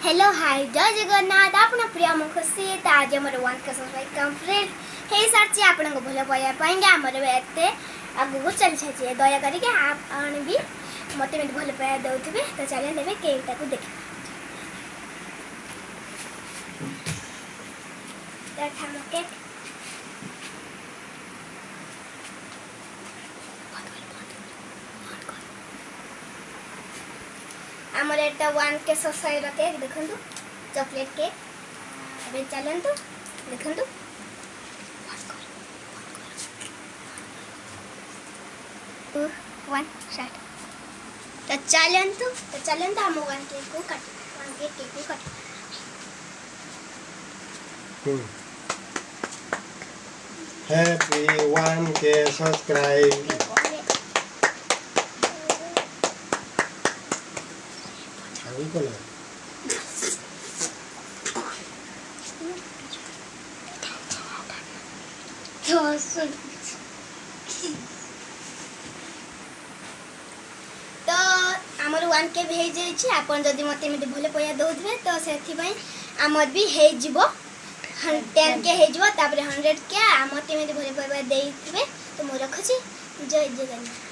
Hello hi जय जगन्नाथ आपण प्रिय मु खुशी तो आज मोर 1K सब्सक्राइब कंप्लीट हो सारी आपण को भल पाइबा पाएंगे आमर एत आगू चली सारी दया करके आप भी मत भल पाइबा दौथे तो चले देवे केकटा को देख केक आमर एटा 1K सब्सक्राइब केक देखु चॉकलेट केक अबे चलतु देखु 2 1 स्टार्ट तो चलतु हम 1K को कट 1K केक को कट Happy 1K subscribe. तो आमर 1K भी हो जाए आपन जदि मत भल पैसा दौथे तो से आमर भी हो 10K हो 100K मत भल पैसा दे तो मुझे रखुची जय जगन्नाथ।